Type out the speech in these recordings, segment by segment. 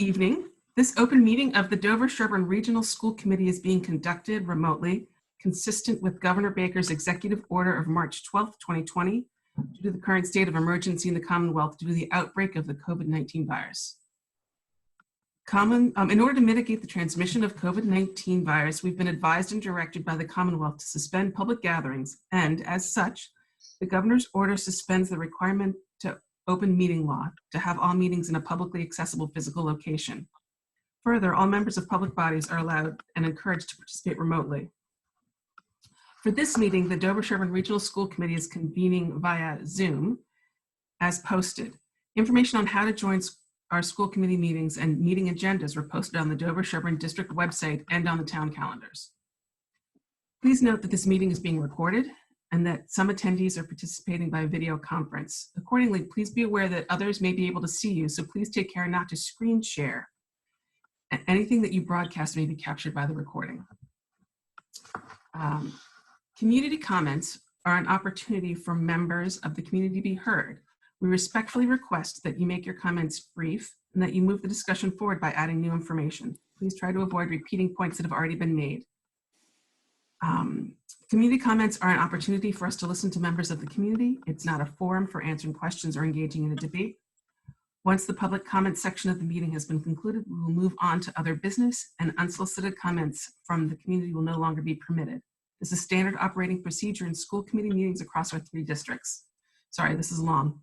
evening. This open meeting of the Dover-Sherborn Regional School Committee is being conducted remotely, consistent with Governor Baker's executive order of March 12, 2020, due to the current state of emergency in the Commonwealth due to the outbreak of the COVID-19 virus. In order to mitigate the transmission of COVID-19 virus, we've been advised and directed by the Commonwealth to suspend public gatherings, and as such, the governor's order suspends the requirement to open meeting law to have all meetings in a publicly accessible physical location. Further, all members of public bodies are allowed and encouraged to participate remotely. For this meeting, the Dover-Sherborn Regional School Committee is convening via Zoom as posted. Information on how to join our school committee meetings and meeting agendas were posted on the Dover-Sherborn District website and on the town calendars. Please note that this meeting is being recorded and that some attendees are participating by video conference. Accordingly, please be aware that others may be able to see you, so please take care not to screen share. Anything that you broadcast may be captured by the recording. Community comments are an opportunity for members of the community to be heard. We respectfully request that you make your comments brief and that you move the discussion forward by adding new information. Please try to avoid repeating points that have already been made. Community comments are an opportunity for us to listen to members of the community. It's not a forum for answering questions or engaging in a debate. Once the public comment section of the meeting has been concluded, we will move on to other business, and unsolicited comments from the community will no longer be permitted. This is standard operating procedure in school committee meetings across our 3 districts. Sorry, this is long.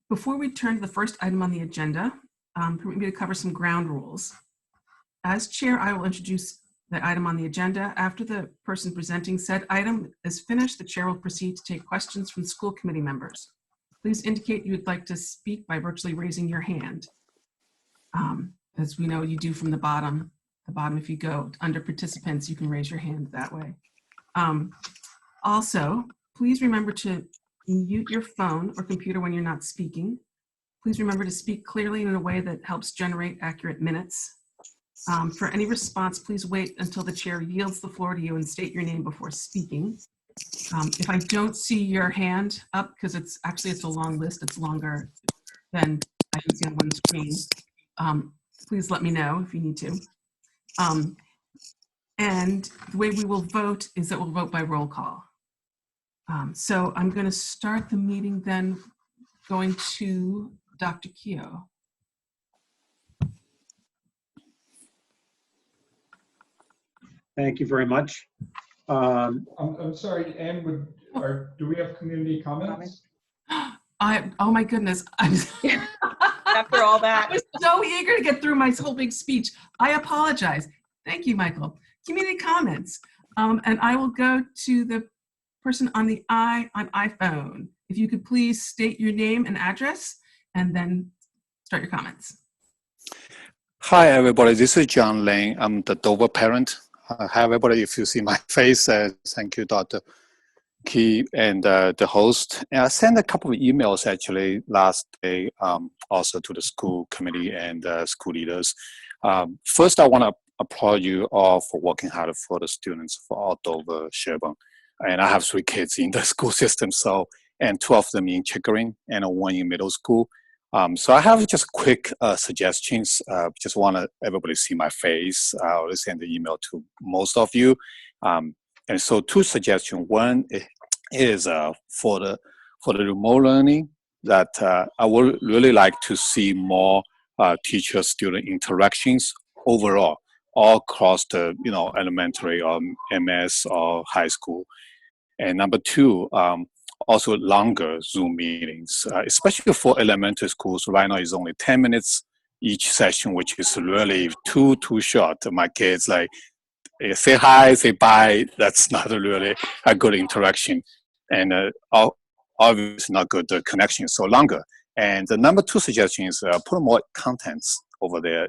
Before we turn to the first item on the agenda, permit me to cover some ground rules. As chair, I will introduce the item on the agenda. After the person presenting said item is finished, the chair will proceed to take questions from school committee members. Please indicate you would like to speak by virtually raising your hand. As we know you do from the bottom. If you go under participants, you can raise your hand that way. Also, please remember to mute your phone or computer when you're not speaking. Please remember to speak clearly in a way that helps generate accurate minutes. For any response, please wait until the chair yields the floor to you and state your name before speaking. If I don't see your hand up, because it's a long list, it's longer than I can see on one screen, please let me know if you need to. And the way we will vote is that we'll vote by roll call. So I'm going to start the meeting then going to Dr. Keogh. Thank you very much. I'm sorry, Anne, do we have community comments? Oh my goodness. After all that. I was so eager to get through my whole big speech. I apologize. Thank you, Michael. Community comments. And I will go to the person on the iPhone. If you could please state your name and address and then start your comments. Hi, everybody. This is John Lane. I'm the Dover parent. Hi, everybody. If you see my face, thank you, Dr. Key and the host. And I sent a couple of emails actually last day also to the school committee and school leaders. First, I want to applaud you all for working hard for the students for all Dover-Sherborn. And I have 3 kids in the school system, and 2 of them in Chickering and 1 in middle school. So I have just quick suggestions. Just want everybody see my face. I'll send the email to most of you. And so 2 suggestions. One is for the remote learning that I would really like to see more teacher-student interactions overall, all across the elementary or MS or high school. And number 2, also longer Zoom meetings, especially for elementary schools. Right now is only 10 minutes each session, which is really too short. My kids say hi, say bye. That's not really a good interaction, and obviously not good connection. So longer. And the number 2 suggestion is put more contents over there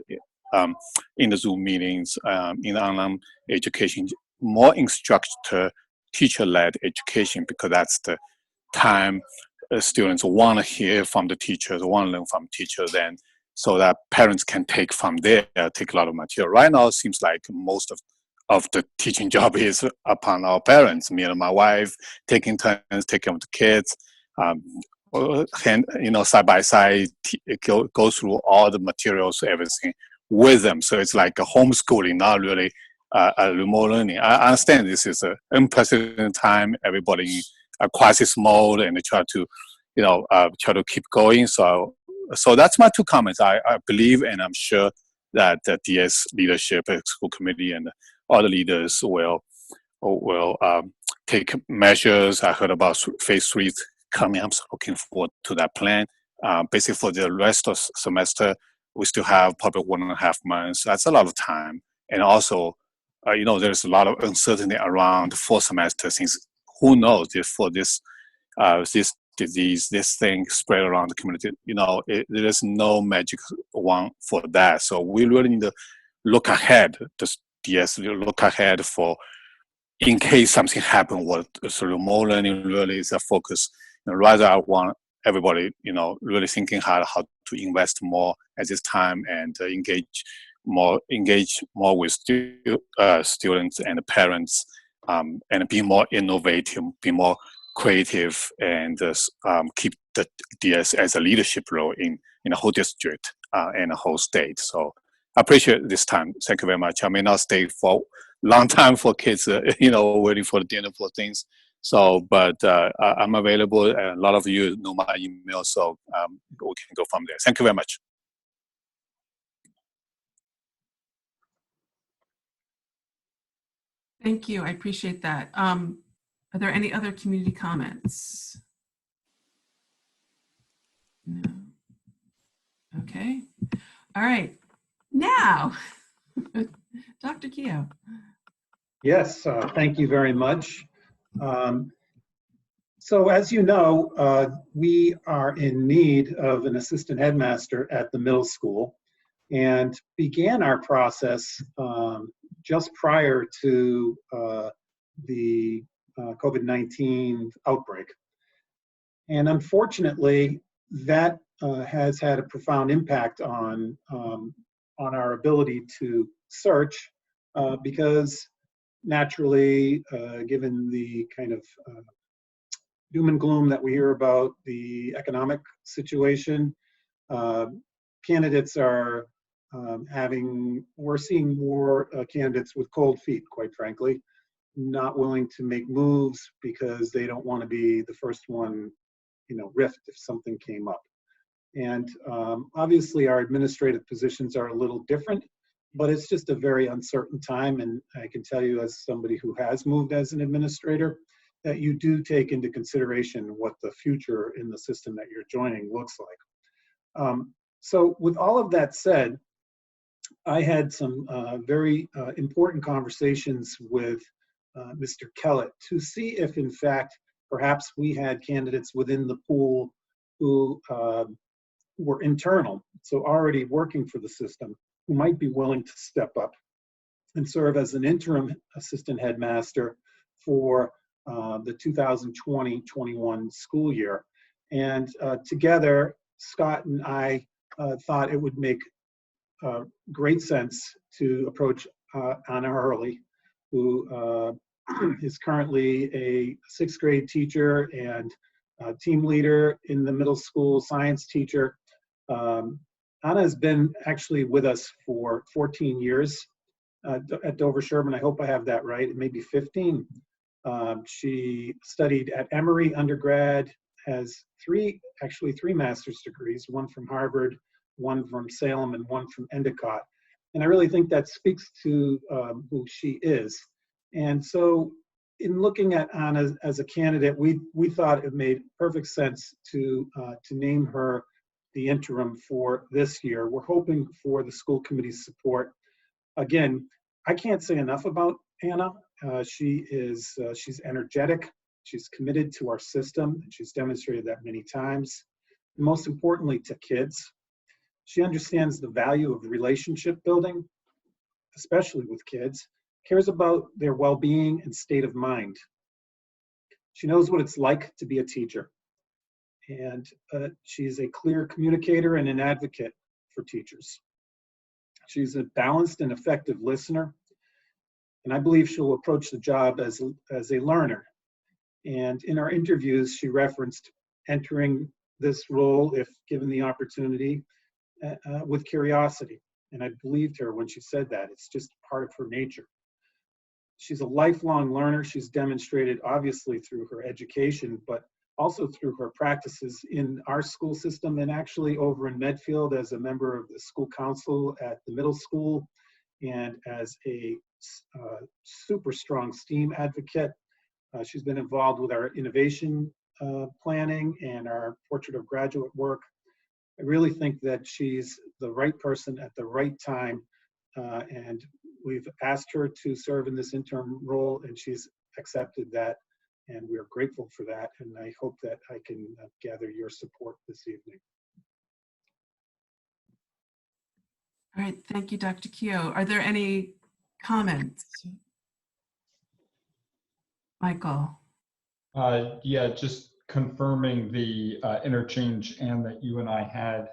in the Zoom meetings, in the online education, more instructor, teacher-led education, because that's the time students want to hear from the teachers, want to learn from teachers, and so that parents can take from there, take a lot of material. Right now, it seems like most of the teaching job is upon our parents, me and my wife, taking turns, taking care of the kids, side by side, go through all the materials, everything with them. So it's like a homeschooling, not really a remote learning. I understand this is an unprecedented time. Everybody in a crisis mode, and they try to, try to keep going. So that's my two comments. I believe, and I'm sure that the DS leadership, school committee, and all the leaders will take measures. I heard about phase 3 coming. I'm looking forward to that plan. Basically, for the rest of semester, we still have probably 1.5 months. That's a lot of time. And also, there's a lot of uncertainty around the fall semester. Since who knows if for this disease, this thing spread around the community. There is no magic one for that. So we really need to look ahead. Look ahead for in case something happens. What remote learning really is a focus. Rather, I want everybody, really thinking hard how to invest more at this time and engage more with students and parents, and be more innovative, be more creative, and keep the DS as a leadership role in the whole district and the whole state. So I appreciate this time. Thank you very much. I may not stay for a long time for kids, waiting for the dinner for things. So, but I'm available. A lot of you know my email, so we can go from there. Thank you very much. Thank you. I appreciate that. Are there any other community comments? No. Okay. All right. Now, Dr. Keough. Yes, thank you very much. So as you know, we are in need of an assistant headmaster at the middle school, and began our process just prior to the COVID-19 outbreak. And unfortunately, that has had a profound impact on our ability to search, because naturally, given the kind of doom and gloom that we hear about the economic situation, candidates are we're seeing more candidates with cold feet, quite frankly, not willing to make moves because they don't want to be the first one, riffed if something came up. And obviously our administrative positions are a little different, but it's just a very uncertain time. And I can tell you, as somebody who has moved as an administrator, that you do take into consideration what the future in the system that you're joining looks like. So with all of that said, I had some very important conversations with Mr. Kellett to see if, in fact, perhaps we had candidates within the pool who were internal, so already working for the system, who might be willing to step up and serve as an interim assistant headmaster for the 2020-21 school year. And together, Scott and I thought it would make great sense to approach Anna Hurley, who is currently a 6th grade teacher and team leader in the middle school science teacher. Anna has been actually with us for 14 years at Dover-Sherborn. I hope I have that right. It may be 15. She studied at Emory undergrad, has three master's degrees, one from Harvard, one from Salem, and one from Endicott. And I really think that speaks to who she is. And so in looking at Anna as a candidate, we thought it made perfect sense to name her the interim for this year. We're hoping for the school committee's support. Again, I can't say enough about Anna. She's energetic, she's committed to our system, and she's demonstrated that many times. And most importantly, to kids. She understands the value of relationship building, especially with kids, cares about their well-being and state of mind. She knows what it's like to be a teacher. And she's a clear communicator and an advocate for teachers. She's a balanced and effective listener. And I believe she'll approach the job as a learner. And in our interviews, she referenced entering this role, if given the opportunity, with curiosity. And I believed her when she said that. It's just part of her nature. She's a lifelong learner. She's demonstrated, obviously, through her education, but also through her practices in our school system and actually over in Medfield as a member of the school council at the middle school and as a super strong STEAM advocate. She's been involved with our innovation planning and our portrait of graduate work. I really think that she's the right person at the right time, and we've asked her to serve in this interim role, and she's accepted that, and we're grateful for that, and I hope that I can gather your support this evening. All right, thank you, Dr. Keogh. Are there any comments? Michael? Yeah, just confirming the interchange, and that you and I had,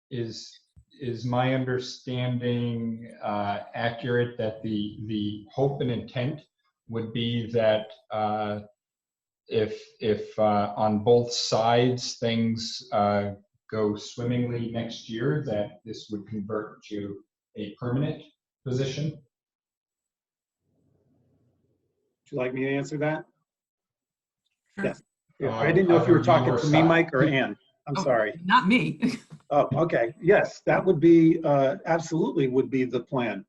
is my understanding accurate that the hope and intent would be that if on both sides things go swimmingly next year, that this would convert to a permanent position? Would you like me to answer that? Sure. Yes. Yeah, I didn't know if you were talking to me, Mike, or Ann. I'm Oh, sorry. Not me. Oh, okay. Yes, that would be, absolutely would be the plan.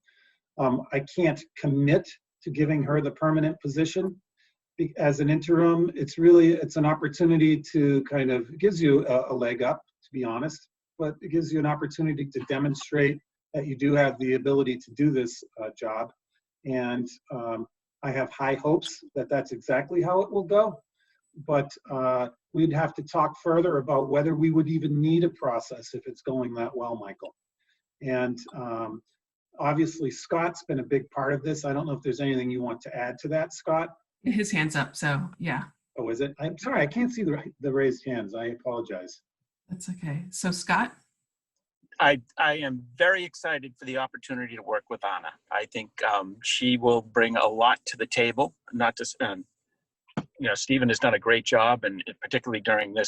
I can't commit to giving her the permanent position. As an interim, it's an opportunity to kind of, it gives you a leg up, to be honest, but it gives you an opportunity to demonstrate that you do have the ability to do this job. And I have high hopes that that's exactly how it will go. But we'd have to talk further about whether we would even need a process if it's going that well, Michael. And obviously, Scott's been a big part of this. I don't know if there's anything you want to add to that, Scott? His hand's up, so yeah. Oh, is it? I'm sorry, I can't see the raised hands. I apologize. That's okay. So Scott? I am very excited for the opportunity to work with Anna. I think she will bring a lot to the table. Not just, Stephen has done a great job, and particularly during the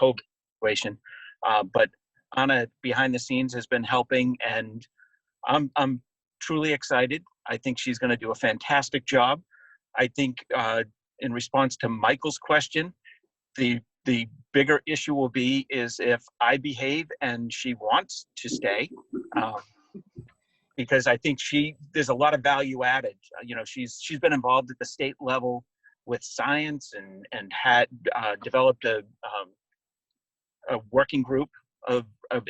COVID situation. But Anna, behind the scenes, has been helping, and I'm truly excited. I think she's going to do a fantastic job. I think in response to Michael's question, the bigger issue will be is if I behave and she wants to stay, because I think there's a lot of value added. She's been involved at the state level with science and had developed a working group of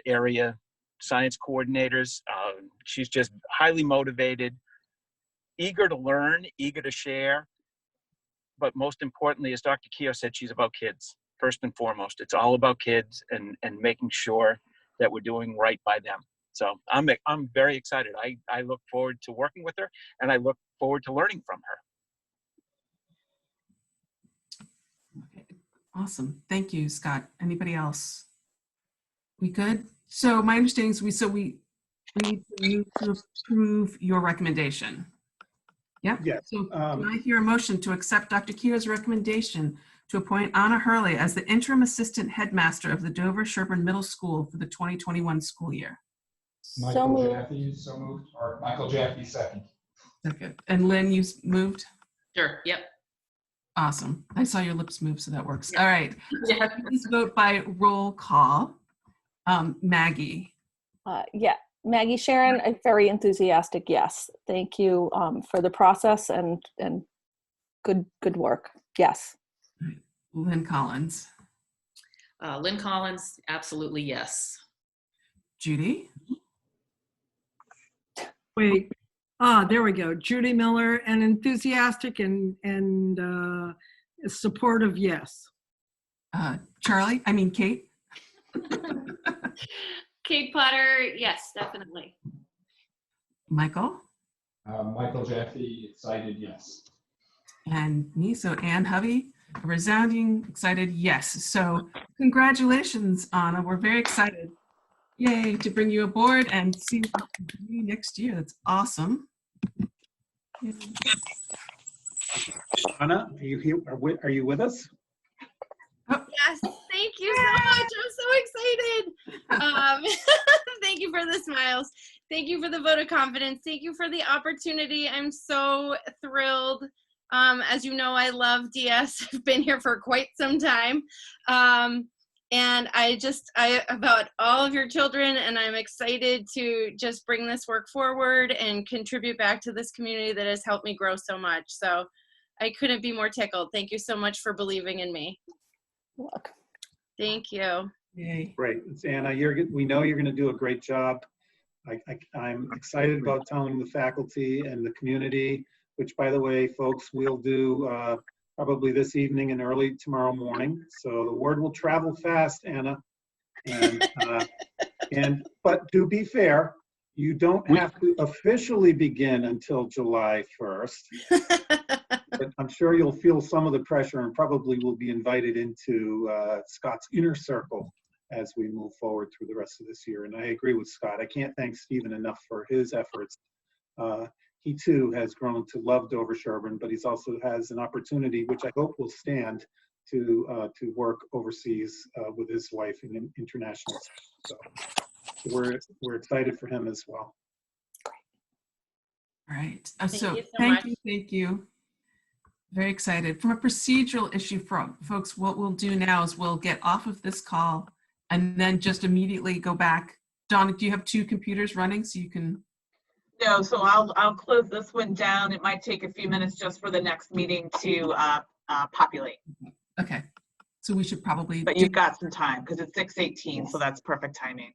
area science coordinators. She's just highly motivated, eager to learn, eager to share. But most importantly, as Dr. Keogh said, she's about kids. First and foremost, it's all about kids and making sure that we're doing right by them. So I'm very excited. I look forward to working with her, and I look forward to learning from her. Okay. Awesome. Thank you, Scott. Anybody else? We good? So my understanding is we need you to approve your recommendation. Yeah. Yes. So can I hear a motion to accept Dr. Keogh's recommendation to appoint Anna Hurley as the interim assistant headmaster of the Dover-Sherborn Middle School for the 2021 school year? Michael Jaffe, so moved, or Michael Jaffe, second. Okay. And Lynn, you moved? Sure, yep. Awesome. I saw your lips move, so that works. All right. Yeah. Please vote by roll call. Maggie. Yeah, Maggie Sharon, a very enthusiastic yes. Thank you for the process and good work. Yes. Lynn Collins. Lynn Collins, absolutely yes. Judy. Wait, there we go. Judy Miller, an enthusiastic and supportive yes. Kate. Kate Potter, yes, definitely. Michael. Michael Jaffe, excited yes. And me, so Ann Hovey, a resounding excited yes. So congratulations, Anna. We're very excited. Yay, to bring you aboard and see what we can do next year. That's awesome. Anna, are you here? Are you with us? Yes, thank you so much. I'm so excited. Thank you for the smiles. Thank you for the vote of confidence. Thank you for the opportunity. I'm so thrilled. As you know, I love DS. I've been here for quite some time. And I about all of your children, and I'm excited to just bring this work forward and contribute back to this community that has helped me grow so much. So I couldn't be more tickled. Thank you so much for believing in me. Look. Thank you. Yay. Great. It's Anna, we know you're going to do a great job. I'm excited about telling the faculty and the community, which, by the way, folks, we'll do probably this evening and early tomorrow morning. So the word will travel fast, Anna. But to be fair, you don't have to officially begin until July 1st. But I'm sure you'll feel some of the pressure and probably will be invited into Scott's inner circle as we move forward through the rest of this year. And I agree with Scott. I can't thank Stephen enough for his efforts. He too has grown to love Dover-Sherborn, but he's also has an opportunity, which I hope will stand, to work overseas with his wife in international. So we're excited for him as well. All right. Thank you. Very excited. From a procedural issue, folks, what we'll do now is we'll get off of this call and then just immediately go back. Donna, do you have two computers running so you can? No, so I'll close this one down. It might take a few minutes just for the next meeting to populate. Okay. So we should probably. But you've got some time because it's 6:18, so that's perfect timing.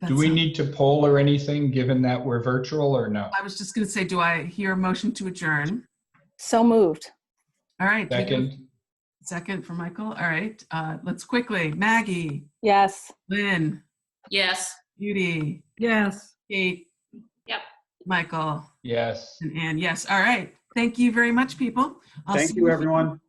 Do we need to poll or anything given that we're virtual or no? I was just going to say, do I hear a motion to adjourn? So moved. All right. Second. Second for Michael. All right. Let's quickly. Maggie. Yes. Lynn. Yes. Judy. Yes. Kate. Yep. Michael. Yes. And Ann. Yes. All right. Thank you very much, people. Thank you, everyone.